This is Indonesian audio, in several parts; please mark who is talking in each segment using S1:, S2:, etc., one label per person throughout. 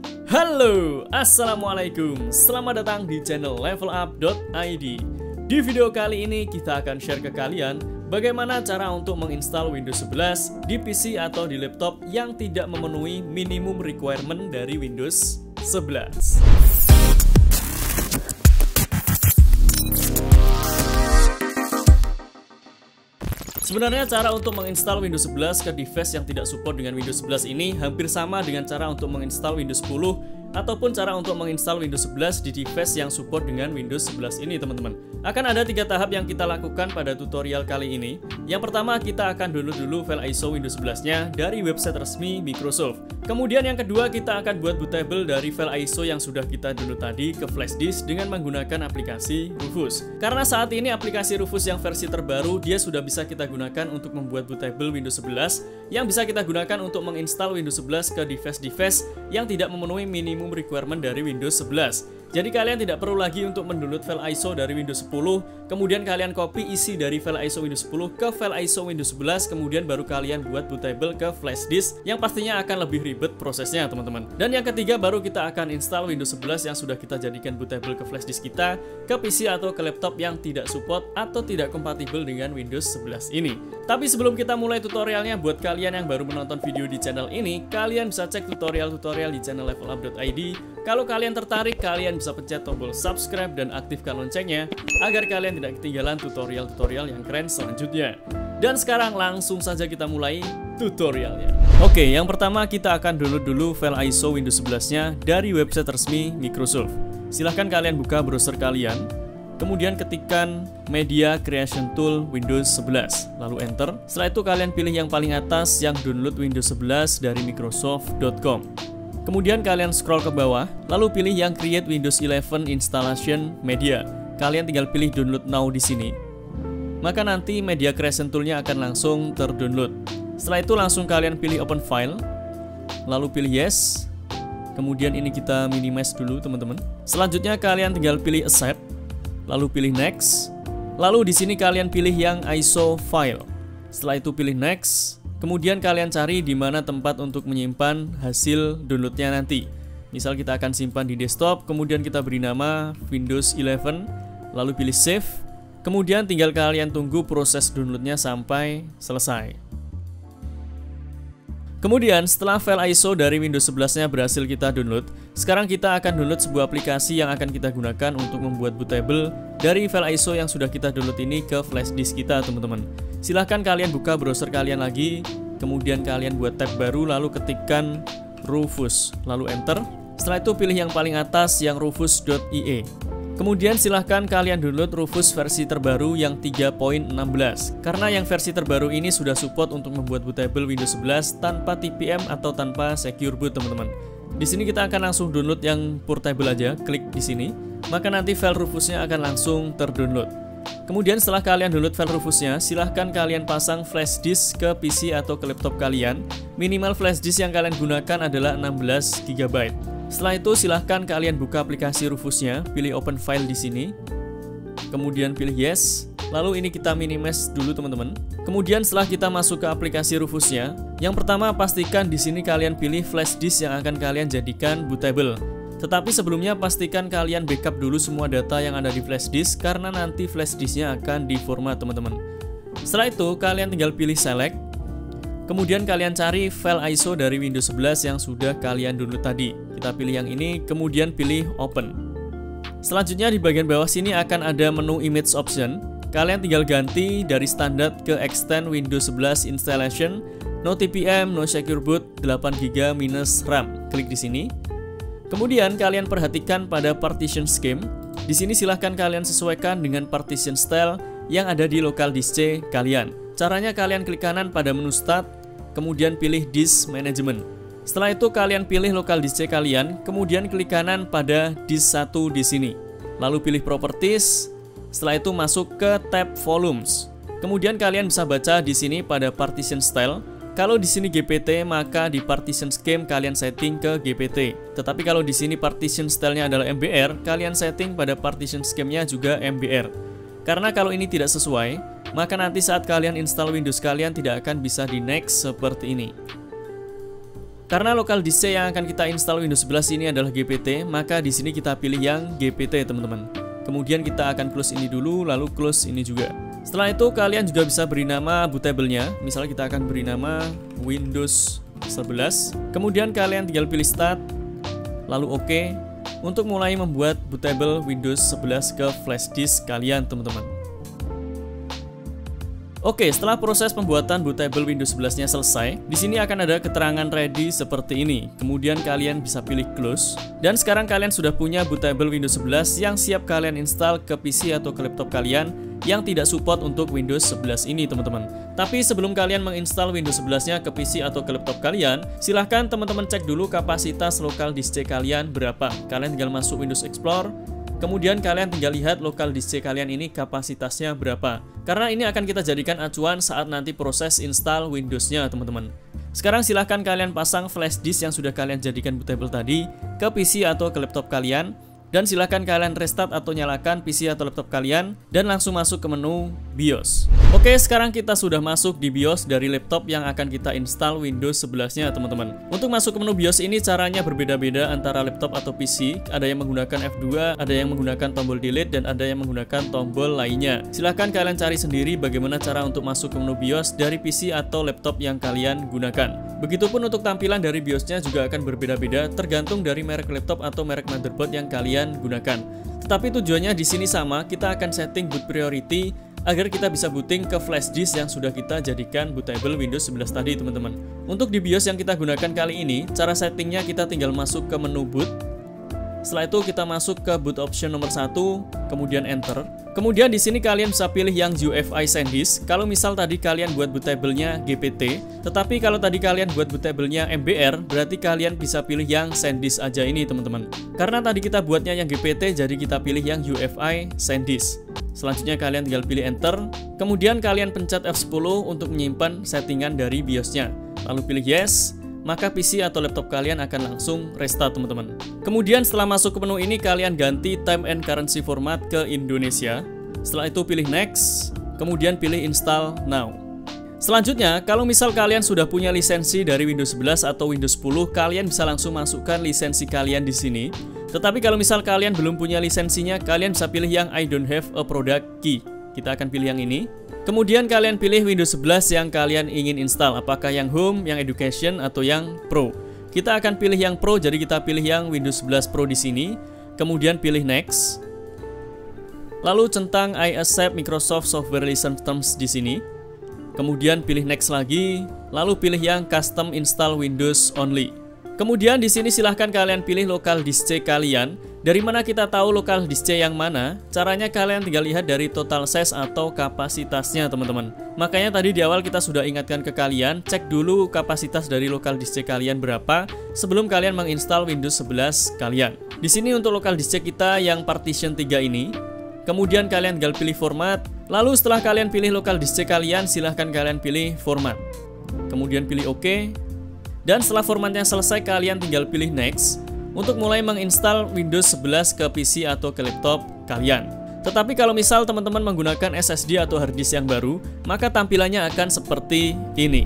S1: Halo, Assalamualaikum. Selamat datang di channel levelup.id. Di video kali ini kita akan share ke kalian bagaimana cara untuk menginstal Windows 11 di PC atau di laptop yang tidak memenuhi minimum requirement dari Windows 11. Sebenarnya cara untuk menginstal Windows 11 ke device yang tidak support dengan Windows 11 ini hampir sama dengan cara untuk menginstal Windows 10 ataupun cara untuk menginstal Windows 11 di device yang support dengan Windows 11 ini, teman-teman. Akan ada 3 tahap yang kita lakukan pada tutorial kali ini. Yang pertama, kita akan download dulu file ISO Windows 11-nya dari website resmi Microsoft. Kemudian yang kedua, kita akan buat bootable dari file ISO yang sudah kita download tadi ke flash disk dengan menggunakan aplikasi Rufus. Karena saat ini aplikasi Rufus yang versi terbaru, dia sudah bisa kita gunakan untuk membuat bootable Windows 11 yang bisa kita gunakan untuk menginstal Windows 11 ke device-device yang tidak memenuhi minimum requirement dari Windows 11. Jadi kalian tidak perlu lagi untuk mendownload file ISO dari Windows 10, kemudian kalian copy isi dari file ISO Windows 10 ke file ISO Windows 11, kemudian baru kalian buat bootable ke flash disk yang pastinya akan lebih ribet prosesnya, teman-teman. Dan yang ketiga, baru kita akan install Windows 11 yang sudah kita jadikan bootable ke flash disk kita ke PC atau ke laptop yang tidak support atau tidak kompatibel dengan Windows 11 ini. Tapi sebelum kita mulai tutorialnya, buat kalian yang baru menonton video di channel ini, kalian bisa cek tutorial-tutorial di channel levelup.id. Kalau kalian tertarik, kalian bisa pencet tombol subscribe dan aktifkan loncengnya agar kalian tidak ketinggalan tutorial-tutorial yang keren selanjutnya. Dan sekarang langsung saja kita mulai tutorialnya. Oke, yang pertama kita akan download dulu file ISO Windows 11-nya dari website resmi Microsoft. Silahkan kalian buka browser kalian, kemudian ketikkan Media Creation Tool Windows 11, lalu enter. Setelah itu kalian pilih yang paling atas yang download Windows 11 dari Microsoft.com. Kemudian kalian scroll ke bawah, lalu pilih yang Create Windows 11 Installation Media. Kalian tinggal pilih Download Now di sini. Maka nanti Media Creation Tool-nya akan langsung terdownload. Setelah itu langsung kalian pilih Open File, lalu pilih Yes. Kemudian ini kita minimize dulu, teman-teman. Selanjutnya kalian tinggal pilih Accept, lalu pilih Next. Lalu di sini kalian pilih yang ISO File. Setelah itu pilih Next. Kemudian kalian cari di mana tempat untuk menyimpan hasil downloadnya nanti. Misal kita akan simpan di desktop, kemudian kita beri nama Windows 11, lalu pilih Save. Kemudian tinggal kalian tunggu proses downloadnya sampai selesai. Kemudian setelah file ISO dari Windows 11-nya berhasil kita download, sekarang kita akan download sebuah aplikasi yang akan kita gunakan untuk membuat bootable dari file ISO yang sudah kita download ini ke flash disk kita, teman-teman. Silahkan kalian buka browser kalian lagi, kemudian kalian buat tab baru, lalu ketikkan Rufus, lalu enter. Setelah itu pilih yang paling atas yang rufus.ie. Kemudian silahkan kalian download Rufus versi terbaru yang 3.16. Karena yang versi terbaru ini sudah support untuk membuat bootable Windows 11 tanpa TPM atau tanpa secure boot, teman-teman. Di sini kita akan langsung download yang portable aja, klik di sini. Maka nanti file Rufusnya akan langsung terdownload. Kemudian setelah kalian download file Rufusnya, silahkan kalian pasang flash disk ke PC atau ke laptop kalian. Minimal flash disk yang kalian gunakan adalah 16 GB. Setelah itu silahkan kalian buka aplikasi Rufusnya, pilih Open File di sini. Kemudian pilih Yes. Lalu ini kita minimize dulu, teman-teman. Kemudian setelah kita masuk ke aplikasi Rufusnya, yang pertama pastikan di sini kalian pilih flash disk yang akan kalian jadikan bootable. Tetapi sebelumnya pastikan kalian backup dulu semua data yang ada di flash disk karena nanti flash disknya akan diformat, teman-teman. Setelah itu kalian tinggal pilih Select. Kemudian kalian cari file ISO dari Windows 11 yang sudah kalian download tadi. Kita pilih yang ini, kemudian pilih Open. Selanjutnya di bagian bawah sini akan ada menu Image Option. Kalian tinggal ganti dari standar ke Extend Windows 11 Installation, No TPM, No Secure Boot, 8GB minus RAM. Klik di sini. Kemudian kalian perhatikan pada partition scheme. Di sini silahkan kalian sesuaikan dengan partition style yang ada di local disk C kalian. Caranya kalian klik kanan pada menu Start, kemudian pilih Disk Management. Setelah itu kalian pilih local disk C kalian, kemudian klik kanan pada disk 1 di sini. Lalu pilih Properties. Setelah itu masuk ke tab Volumes. Kemudian kalian bisa baca di sini pada partition style. Kalau di sini GPT, maka di partition scheme kalian setting ke GPT. Tetapi kalau di sini partition style-nya adalah MBR, kalian setting pada partition scheme-nya juga MBR. Karena kalau ini tidak sesuai, maka nanti saat kalian install Windows kalian tidak akan bisa di next seperti ini. Karena local disk C yang akan kita install Windows 11 ini adalah GPT, maka di sini kita pilih yang GPT teman-teman. Kemudian kita akan close ini dulu, lalu close ini juga. Setelah itu kalian juga bisa beri nama bootable-nya. Misalnya kita akan beri nama Windows 11. Kemudian kalian tinggal pilih start, lalu OK, untuk mulai membuat bootable Windows 11 ke flash disk kalian teman-teman. Oke, setelah proses pembuatan bootable Windows 11-nya selesai, di sini akan ada keterangan ready seperti ini. Kemudian kalian bisa pilih close. Dan sekarang kalian sudah punya bootable Windows 11 yang siap kalian install ke PC atau ke laptop kalian yang tidak support untuk Windows 11 ini teman-teman. Tapi sebelum kalian menginstal Windows 11-nya ke PC atau ke laptop kalian, silahkan teman-teman cek dulu kapasitas local disk C kalian berapa. Kalian tinggal masuk Windows Explorer, kemudian kalian tinggal lihat local disk C kalian ini kapasitasnya berapa. Karena ini akan kita jadikan acuan saat nanti proses install Windows-nya teman-teman. Sekarang silahkan kalian pasang flash disk yang sudah kalian jadikan bootable tadi ke PC atau ke laptop kalian. Dan silahkan kalian restart atau nyalakan PC atau laptop kalian dan langsung masuk ke menu BIOS. Oke, sekarang kita sudah masuk di BIOS dari laptop yang akan kita install Windows 11-nya teman-teman. Untuk masuk ke menu BIOS ini caranya berbeda-beda antara laptop atau PC. Ada yang menggunakan F2, ada yang menggunakan tombol delete, dan ada yang menggunakan tombol lainnya. Silahkan kalian cari sendiri bagaimana cara untuk masuk ke menu BIOS dari PC atau laptop yang kalian gunakan. Begitupun untuk tampilan dari BIOS-nya juga akan berbeda-beda tergantung dari merek laptop atau merek motherboard yang kalian gunakan. Tetapi tujuannya di sini sama, kita akan setting boot priority agar kita bisa booting ke flash disk yang sudah kita jadikan bootable Windows 11 tadi teman-teman. Untuk di BIOS yang kita gunakan kali ini, cara settingnya kita tinggal masuk ke menu boot. Setelah itu kita masuk ke boot option nomor 1, kemudian enter. Kemudian di sini kalian bisa pilih yang UEFI SanDisk. Kalau misal tadi kalian buat bootable-nya GPT, tetapi kalau tadi kalian buat bootable-nya MBR, berarti kalian bisa pilih yang SanDisk aja ini teman-teman. Karena tadi kita buatnya yang GPT, jadi kita pilih yang UEFI SanDisk. Selanjutnya kalian tinggal pilih enter. Kemudian kalian pencet F10 untuk menyimpan settingan dari BIOS-nya. Lalu pilih yes. Maka PC atau laptop kalian akan langsung restart teman-teman. Kemudian setelah masuk ke menu ini kalian ganti time and currency format ke Indonesia. Setelah itu pilih next, kemudian pilih install now. Selanjutnya, kalau misal kalian sudah punya lisensi dari Windows 11 atau Windows 10, kalian bisa langsung masukkan lisensi kalian di sini. Tetapi kalau misal kalian belum punya lisensinya, kalian bisa pilih yang I don't have a product key. Kita akan pilih yang ini. Kemudian kalian pilih Windows 11 yang kalian ingin install, apakah yang Home, yang Education, atau yang Pro. Kita akan pilih yang Pro, jadi kita pilih yang Windows 11 Pro di sini. Kemudian pilih Next. Lalu centang I accept Microsoft Software License Terms di sini. Kemudian pilih Next lagi, lalu pilih yang Custom Install Windows Only. Kemudian di sini silahkan kalian pilih local disk C kalian. Dari mana kita tahu local disk C yang mana? Caranya kalian tinggal lihat dari total size atau kapasitasnya teman-teman. Makanya tadi di awal kita sudah ingatkan ke kalian, cek dulu kapasitas dari local disk C kalian berapa sebelum kalian menginstal Windows 11 kalian. Di sini untuk local disk C kita yang partition 3 ini. Kemudian kalian tinggal pilih format. Lalu setelah kalian pilih local disk C kalian, silahkan kalian pilih format. Kemudian pilih OK. Dan setelah formatnya selesai, kalian tinggal pilih next untuk mulai menginstal Windows 11 ke PC atau ke laptop kalian. Tetapi kalau misal teman-teman menggunakan SSD atau hard disk yang baru, maka tampilannya akan seperti ini.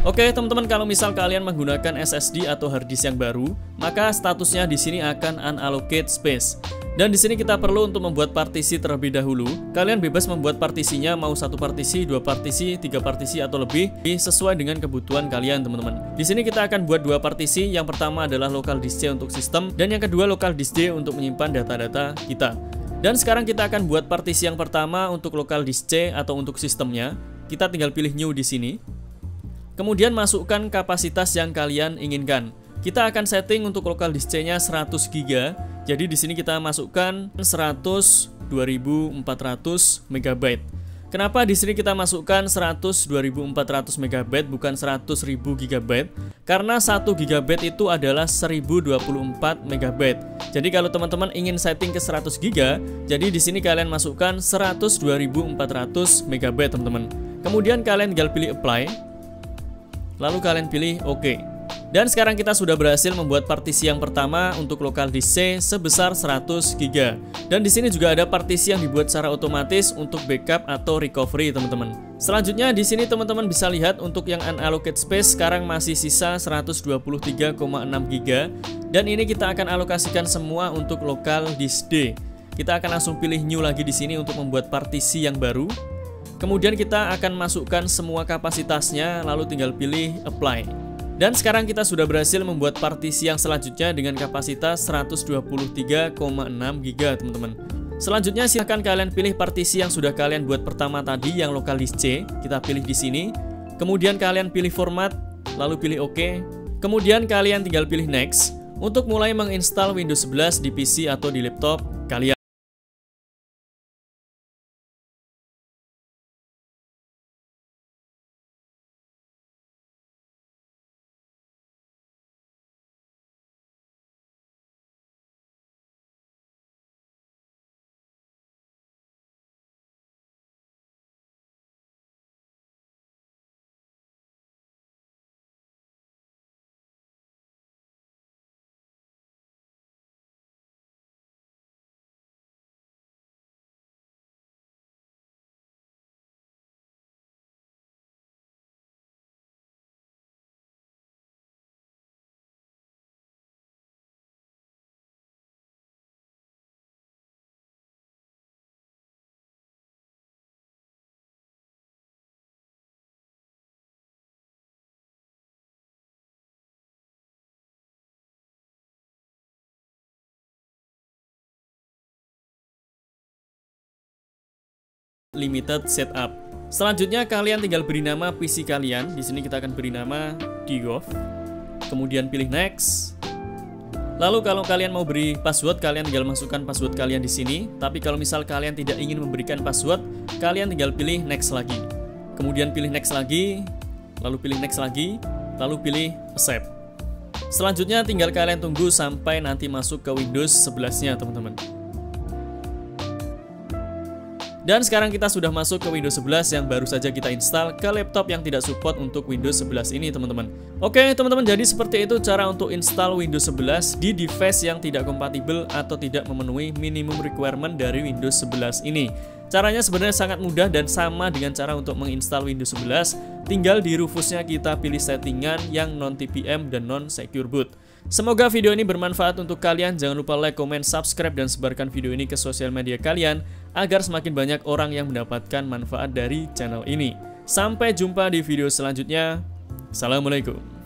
S1: Oke teman-teman, kalau misal kalian menggunakan SSD atau hard disk yang baru, maka statusnya di sini akan unallocate space. Dan di sini kita perlu untuk membuat partisi terlebih dahulu. Kalian bebas membuat partisinya mau 1 partisi, 2 partisi, 3 partisi atau lebih, sesuai dengan kebutuhan kalian teman-teman. Di sini kita akan buat 2 partisi. Yang pertama adalah local disk C untuk sistem, dan yang kedua local disk D untuk menyimpan data-data kita. Dan sekarang kita akan buat partisi yang pertama untuk local disk C atau untuk sistemnya. Kita tinggal pilih new di sini. Kemudian masukkan kapasitas yang kalian inginkan. Kita akan setting untuk local disk C-nya 100 GB. Jadi di sini kita masukkan 100.2400 MB. Kenapa di sini kita masukkan 100.2400 MB bukan 100.000 GB? Karena 1 GB itu adalah 1024 MB. Jadi kalau teman-teman ingin setting ke 100 GB, jadi di sini kalian masukkan 100.2400 MB, teman-teman. Kemudian kalian tinggal pilih apply. Lalu kalian pilih OK. Dan sekarang kita sudah berhasil membuat partisi yang pertama untuk lokal disk C sebesar 100 GB. Dan di sini juga ada partisi yang dibuat secara otomatis untuk backup atau recovery, teman-teman. Selanjutnya di sini teman-teman bisa lihat untuk yang unallocated space sekarang masih sisa 123,6 GB. Dan ini kita akan alokasikan semua untuk lokal disk D. Kita akan langsung pilih new lagi di sini untuk membuat partisi yang baru. Kemudian kita akan masukkan semua kapasitasnya, lalu tinggal pilih apply. Dan sekarang kita sudah berhasil membuat partisi yang selanjutnya dengan kapasitas 123,6 GB, teman-teman. Selanjutnya silahkan kalian pilih partisi yang sudah kalian buat pertama tadi yang lokal disk C. Kita pilih di sini. Kemudian kalian pilih format, lalu pilih OK. Kemudian kalian tinggal pilih next untuk mulai menginstal Windows 11 di PC atau di laptop kalian. Limited setup. Selanjutnya kalian tinggal beri nama PC kalian. Di sini kita akan beri nama Digov. Kemudian pilih next. Lalu kalau kalian mau beri password, kalian tinggal masukkan password kalian di sini. Tapi kalau misal kalian tidak ingin memberikan password, kalian tinggal pilih next lagi. Kemudian pilih next lagi, lalu pilih next lagi, lalu pilih accept. Selanjutnya tinggal kalian tunggu sampai nanti masuk ke Windows 11-nya, teman-teman. Dan sekarang kita sudah masuk ke Windows 11 yang baru saja kita install ke laptop yang tidak support untuk Windows 11 ini, teman-teman. Oke, teman-teman, jadi seperti itu cara untuk install Windows 11 di device yang tidak kompatibel atau tidak memenuhi minimum requirement dari Windows 11 ini. Caranya sebenarnya sangat mudah dan sama dengan cara untuk menginstal Windows 11. Tinggal di Rufusnya kita pilih settingan yang non-TPM dan non-secure boot. Semoga video ini bermanfaat untuk kalian. Jangan lupa like, comment, subscribe, dan sebarkan video ini ke sosial media kalian agar semakin banyak orang yang mendapatkan manfaat dari channel ini. Sampai jumpa di video selanjutnya. Assalamualaikum.